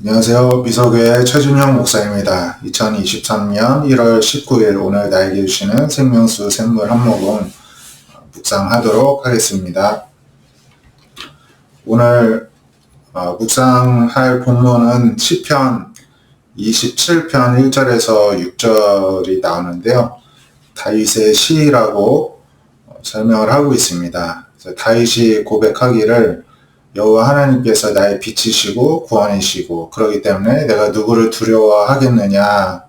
안녕하세요. 미서교회 최준영 목사입니다. 2023년 1월 19일 오늘 나에게 주시는 생명수 샘물 한 모금 묵상하도록 하겠습니다. 오늘 묵상할 본문은 시편 27편 1절에서 6절이 나오는데요. 다윗의 시라고 설명을 하고 있습니다. 다윗이 고백하기를 여호와 하나님께서 나의 빛이시고 구원이시고 그렇기 때문에 내가 누구를 두려워하겠느냐.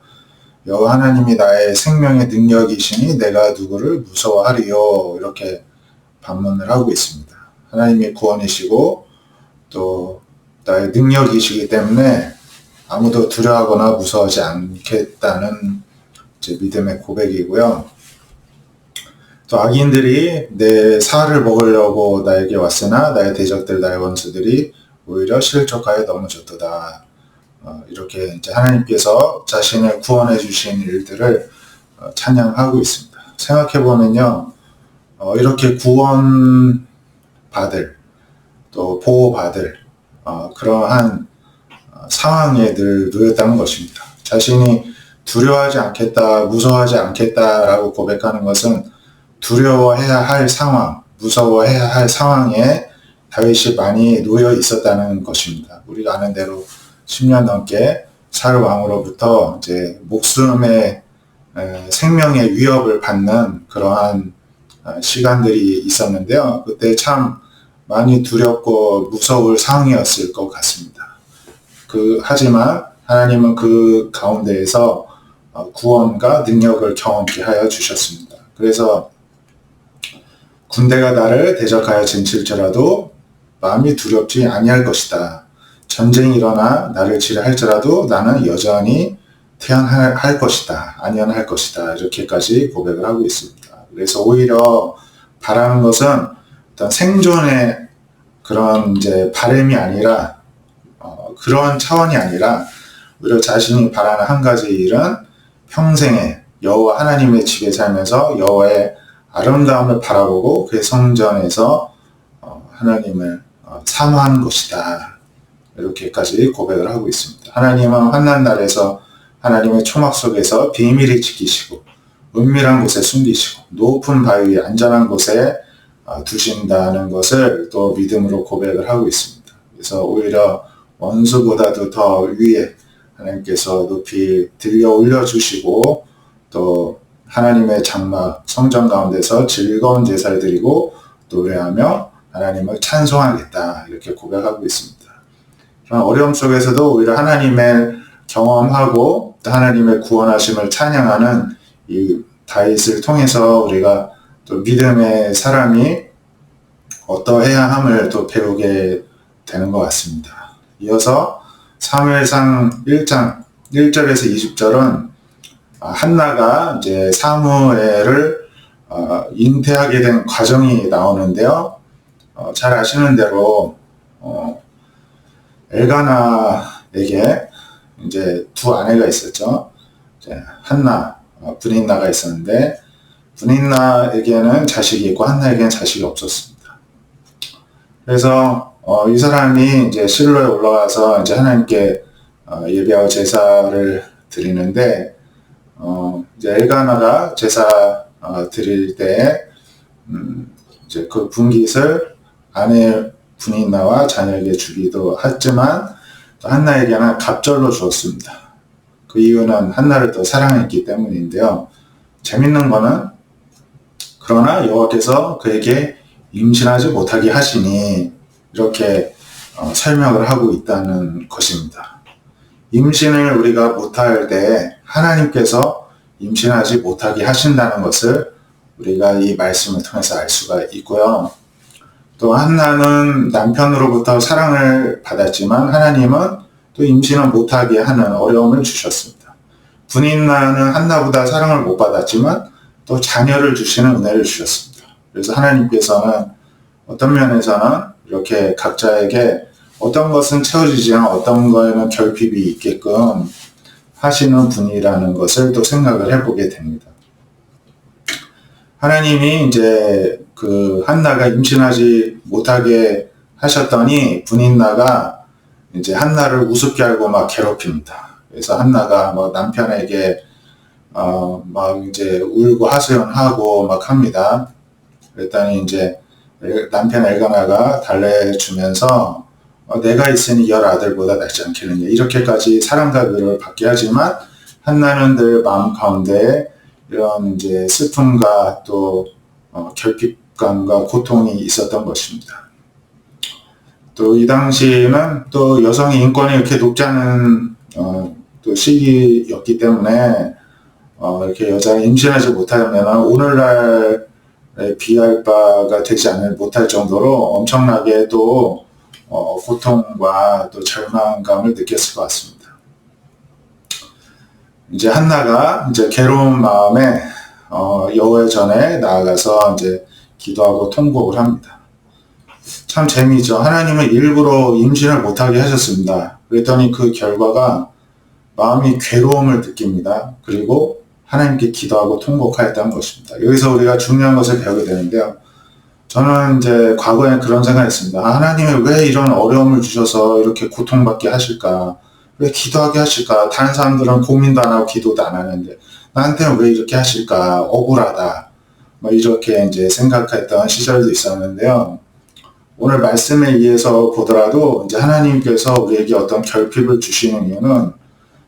여호와 하나님이 나의 생명의 능력이시니 내가 누구를 무서워하리요. 이렇게 반문을 하고 있습니다. 하나님이 구원이시고 또 나의 능력이시기 때문에 아무도 두려워하거나 무서워하지 않겠다는 제 믿음의 고백이고요. 또 악인들이 내 살을 먹으려고 나에게 왔으나 나의 대적들 나의 원수들이 오히려 실족하여 넘어졌도다. 이렇게 이제 하나님께서 자신을 구원해 주신 일들을 찬양하고 있습니다. 생각해 보면요, 이렇게 구원 받을 또 보호받을 그러한 상황에 늘 놓였다는 것입니다. 자신이 두려워하지 않겠다, 무서워하지 않겠다라고 고백하는 것은 두려워해야 할 상황, 무서워해야 할 상황에 다윗이 많이 놓여 있었다는 것입니다. 우리가 아는 대로 10년 넘게 사울 왕으로부터 이제 목숨의 생명의 위협을 받는 그러한 시간들이 있었는데요. 그때 참 많이 두렵고 무서울 상황이었을 것 같습니다. 하지만 하나님은 그 가운데에서 구원과 능력을 경험케 하여 주셨습니다. 그래서 군대가 나를 대적하여 진칠지라도 마음이 두렵지 아니할 것이다. 전쟁이 일어나 나를 치려할지라도 나는 여전히 태어날 것이다. 안연할 것이다. 이렇게까지 고백을 하고 있습니다. 그래서 오히려 바라는 것은 어떤 생존의 그런 이제 바람이 아니라 그런 차원이 아니라 오히려 자신이 바라는 한 가지 일은 평생에 여호와 하나님의 집에 살면서 여호와의 아름다움을 바라보고 그의 성전에서 하나님을 사모하는 것이다. 이렇게까지 고백을 하고 있습니다. 하나님은 환난 날에서 하나님의 초막 속에서 비밀히 지키시고 은밀한 곳에 숨기시고 높은 바위 안전한 곳에 두신다는 것을 또 믿음으로 고백을 하고 있습니다. 그래서 오히려 원수보다도 더 위에 하나님께서 높이 들려 올려주시고 또 하나님의 장막 성전 가운데서 즐거운 제사를 드리고 노래하며 하나님을 찬송하겠다 이렇게 고백하고 있습니다. 그런 어려움 속에서도 오히려 하나님의 경험하고 하나님의 구원하심을 찬양하는 이 다윗을 통해서 우리가 또 믿음의 사람이 어떠해야 함을 또 배우게 되는 것 같습니다. 이어서 사무엘상 1장 1절에서 20절은 한나가 이제 사무엘을 잉태하게 된 과정이 나오는데요. 잘 아시는 대로 엘가나에게 이제 두 아내가 있었죠. 이제 한나, 브닌나가 있었는데 브닌나에게는 자식이 있고 한나에게는 자식이 없었습니다. 그래서 이 사람이 이제 실로에 올라가서 이제 하나님께 예배하고 제사를 드리는데 이제 엘가나가 제사 드릴 때 이제 그 분깃을 아내 브닌나와 자녀에게 주기도 했지만 또 한나에게는 갑절로 주었습니다. 그 이유는 한나를 더 사랑했기 때문인데요. 재밌는 거는 그러나 여호와께서 그에게 임신하지 못하게 하시니 이렇게 설명을 하고 있다는 것입니다. 임신을 우리가 못할 때 하나님께서 임신하지 못하게 하신다는 것을 우리가 이 말씀을 통해서 알 수가 있고요. 또 한나는 남편으로부터 사랑을 받았지만 하나님은 또 임신을 못하게 하는 어려움을 주셨습니다. 브닌나는 한나보다 사랑을 못 받았지만 또 자녀를 주시는 은혜를 주셨습니다. 그래서 하나님께서는 어떤 면에서는 이렇게 각자에게 어떤 것은 채워지지만 어떤 거에는 결핍이 있게끔 하시는 분이라는 것을 또 생각을 해보게 됩니다. 하나님이 이제 그 한나가 임신하지 못하게 하셨더니 브닌나가 이제 한나를 우습게 알고 막 괴롭힙니다. 그래서 한나가 뭐 남편에게 막 이제 울고 하소연하고 막 합니다. 그랬더니 이제 남편 엘가나가 달래주면서 내가 있으니 열 아들보다 낫지 않겠느냐 이렇게까지 사랑과 위로를 받게 하지만 한나는 늘 마음 가운데 이런 이제 슬픔과 또 결핍감과 고통이 있었던 것입니다. 또 이 당시에는 또 여성의 인권이 이렇게 높지 않은 또 시기였기 때문에 이렇게 여자가 임신하지 못하면 오늘날 비할 바가 되지 못할 정도로 엄청나게 또 고통과 또 절망감을 느꼈을 것 같습니다. 이제 한나가 이제 괴로운 마음에 여호와 전에 나아가서 이제 기도하고 통곡을 합니다. 참 재미있죠. 하나님은 일부러 임신을 못하게 하셨습니다. 그랬더니 그 결과가 마음이 괴로움을 느낍니다. 그리고 하나님께 기도하고 통곡하였다는 것입니다. 여기서 우리가 중요한 것을 배우게 되는데요. 저는 이제 과거에 그런 생각했습니다. 하나님이 왜 이런 어려움을 주셔서 이렇게 고통받게 하실까? 왜 기도하게 하실까? 다른 사람들은 고민도 안 하고 기도도 안 하는데 나한테는 왜 이렇게 하실까? 억울하다. 뭐 이렇게 이제 생각했던 시절도 있었는데요. 오늘 말씀에 의해서 보더라도 이제 하나님께서 우리에게 어떤 결핍을 주시는 이유는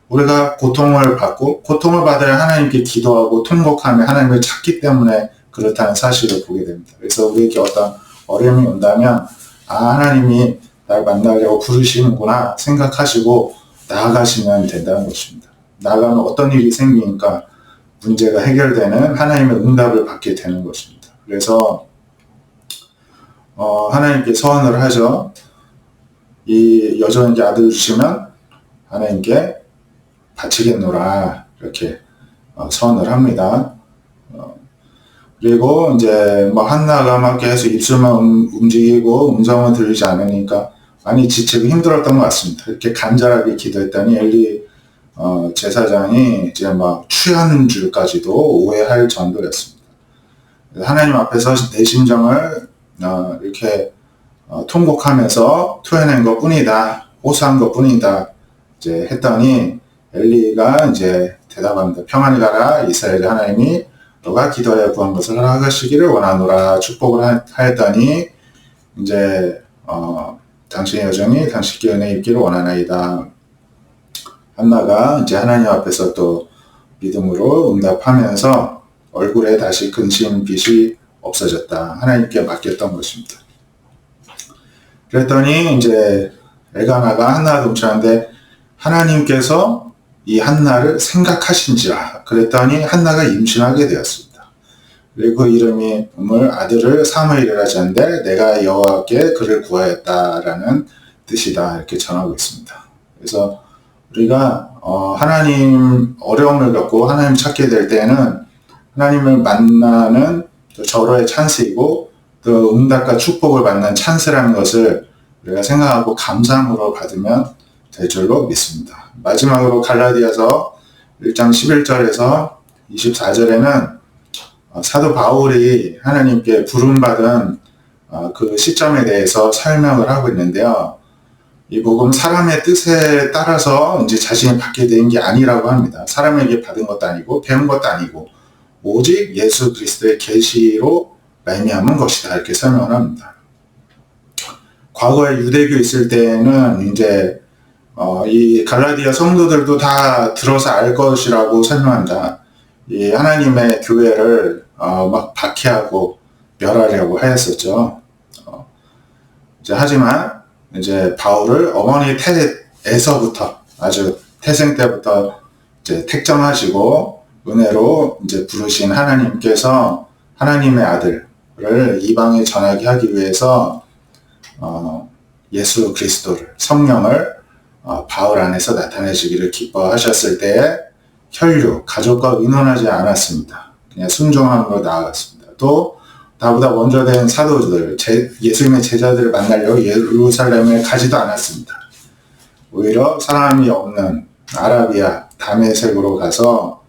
우리가 고통을 받고 고통을 받아야 하나님께 기도하고 통곡하며 하나님을 찾기 때문에 그렇다는 사실을 보게 됩니다. 그래서 우리에게 어떤 어려움이 온다면 하나님이 날 만나려고 부르시는구나 생각하시고 나아가시면 된다는 것입니다. 나아가면 어떤 일이 생기니까 문제가 해결되는 하나님의 응답을 받게 되는 것입니다. 그래서 하나님께 서원을 하죠. 이 여자에게 아들 주시면 하나님께 바치겠노라 이렇게 서원을 합니다. 그리고 이제 뭐 한나가 막 계속 입술만 움직이고 음성은 들리지 않으니까 많이 지치고 힘들었던 것 같습니다. 이렇게 간절하게 기도했더니 엘리 제사장이 이제 막 취한 줄까지도 오해할 정도였습니다. 하나님 앞에서 내 심정을 이렇게 통곡하면서 토해낸 것 뿐이다, 호소한 것 뿐이다 이제 했더니 엘리가 이제 대답합니다. 평안히 가라. 이스라엘의 하나님이 너가 기도하여 구한 것을 허락하시기를 원하노라. 축복을 하였더니 이제 당신의 여정이 당신께 은혜 입기를 원하나이다. 한나가 이제 하나님 앞에서 또 믿음으로 응답하면서 얼굴에 다시 근심빛이 없어졌다. 하나님께 맡겼던 것입니다. 그랬더니 이제 엘가나가 한나가 동침하는데 하나님께서 이 한나를 생각하신지라. 그랬더니 한나가 임신하게 되었습니다. 그리고 그 이름이 아들을 사무엘이라 하셨는데 내가 여호와께 그를 구하였다라는 뜻이다 이렇게 전하고 있습니다. 그래서 우리가 하나님 어려움을 겪고 하나님 찾게 될 때는 하나님을 만나는 또 절호의 찬스이고 또 응답과 축복을 받는 찬스라는 것을 우리가 생각하고 감사함으로 받으면 될 줄로 믿습니다. 마지막으로 갈라디아서 1장 11절에서 24절에는 사도 바울이 하나님께 부름받은 그 시점에 대해서 설명을 하고 있는데요. 이 복음 사람의 뜻에 따라서 이제 자신이 받게 된 게 아니라고 합니다. 사람에게 받은 것도 아니고 배운 것도 아니고 오직 예수 그리스도의 계시로 말미암은 것이다 이렇게 설명을 합니다. 과거에 유대교 있을 때는 이제 이 갈라디아 성도들도 다 들어서 알 것이라고 설명한다. 이 하나님의 교회를 막 박해하고 멸하려고 하였었죠. 이제 하지만 이제 바울을 어머니 태에서부터 아주 태생 때부터 이제 택정하시고 은혜로 이제 부르신 하나님께서 하나님의 아들을 이방에 전하게 하기 위해서 예수 그리스도를 성령을 바울 안에서 나타내시기를 기뻐하셨을 때에 혈육, 가족과 의논하지 않았습니다. 그냥 순종함으로 나아갔습니다. 또 나보다 먼저 된 사도들, 예수님의 제자들을 만나려고 예루살렘에 가지도 않았습니다. 오히려 사람이 없는 아라비아 다메섹으로 가서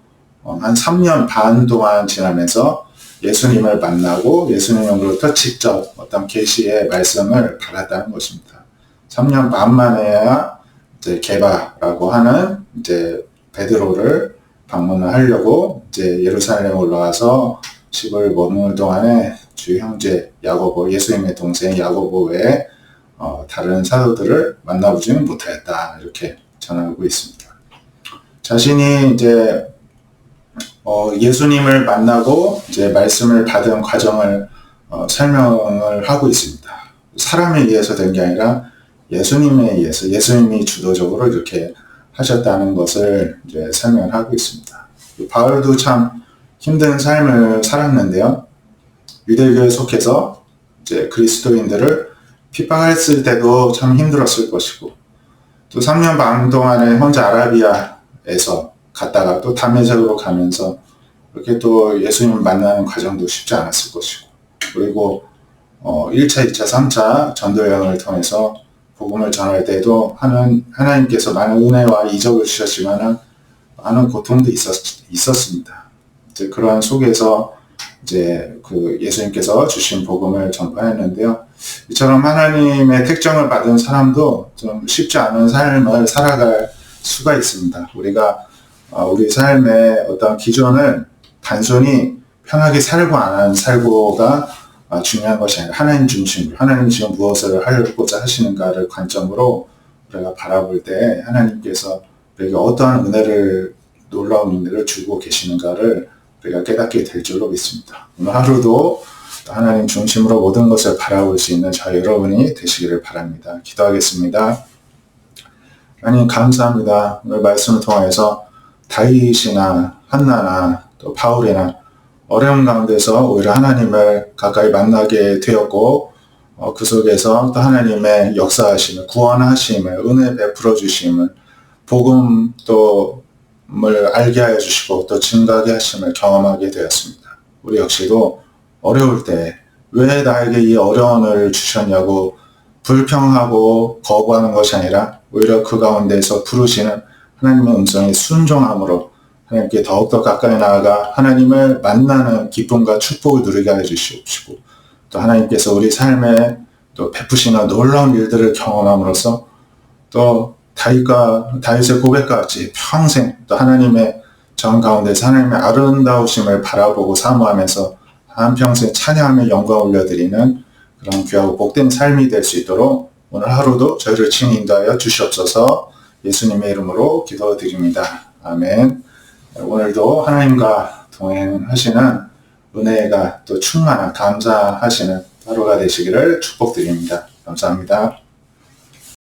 한 3년 반 동안 지나면서 예수님을 만나고 예수님으로부터 직접 어떤 계시의 말씀을 받았다는 것입니다. 3년 반 만에야 이제 게바라고 하는 이제 베드로를 방문을 하려고 이제 예루살렘에 올라와서 10을 머무는 동안에 주 형제 야고보, 예수님의 동생 야고보 외에 다른 사도들을 만나보지는 못하였다. 이렇게 전하고 있습니다. 자신이 이제 예수님을 만나고 이제 말씀을 받은 과정을 설명을 하고 있습니다. 사람에 의해서 된 게 아니라 예수님에 의해서 예수님이 주도적으로 이렇게 하셨다는 것을 이제 설명을 하고 있습니다. 바울도 참 힘든 삶을 살았는데요. 유대교에 속해서 이제 그리스도인들을 핍박했을 때도 참 힘들었을 것이고, 또 3년 반 동안에 혼자 아라비아에서 갔다가 또 담메색으로 가면서 이렇게 또 예수님 만나는 과정도 쉽지 않았을 것이고, 그리고 1차, 2차, 3차 전도여행을 통해서 복음을 전할 때도 하나님께서 많은 은혜와 이적을 주셨지만 많은 고통도 있었습니다. 이제 그러한 속에서 이제 그 예수님께서 주신 복음을 전파했는데요. 이처럼 하나님의 택정을 받은 사람도 좀 쉽지 않은 삶을 살아갈 수가 있습니다. 우리가 우리 삶의 어떤 기존을 단순히 편하게 살고 안 살고가 중요한 것이 아니라 하나님 중심으로, 하나님 지금 무엇을 하려고자 하시는가를 관점으로 우리가 바라볼 때 하나님께서 우리에게 어떠한 은혜를, 놀라운 은혜를 주고 계시는가를 우리가 깨닫게 될 줄로 믿습니다. 오늘 하루도 하나님 중심으로 모든 것을 바라볼 수 있는 저희 여러분이 되시기를 바랍니다. 기도하겠습니다. 하나님 감사합니다. 오늘 말씀을 통해서 다윗이나 한나나 또 바울이나 어려운 가운데서 오히려 하나님을 가까이 만나게 되었고, 그 속에서 또 하나님의 역사하심을, 구원하심을, 은혜 베풀어 주심을, 복음 또를 알게 하여 주시고 또 증가하게 하심을 경험하게 되었습니다. 우리 역시도 어려울 때 왜 나에게 이 어려움을 주셨냐고 불평하고 거부하는 것이 아니라 오히려 그 가운데서 부르시는 하나님의 음성에 순종함으로 하나님께 더욱더 가까이 나아가 하나님을 만나는 기쁨과 축복을 누리게 하여 주시옵시고, 또 하나님께서 우리 삶에 또 베푸시는 놀라운 일들을 경험함으로써 또 다윗의 고백과 같이 평생 또 하나님의 정 가운데서 하나님의 아름다우심을 바라보고 사모하면서 한평생 찬양하며 영광 올려드리는 그런 귀하고 복된 삶이 될 수 있도록 오늘 하루도 저희를 친히 인도하여 주시옵소서. 예수님의 이름으로 기도드립니다. 아멘. 오늘도 하나님과 동행하시는 은혜가 또 충만한 감사하시는 하루가 되시기를 축복드립니다. 감사합니다.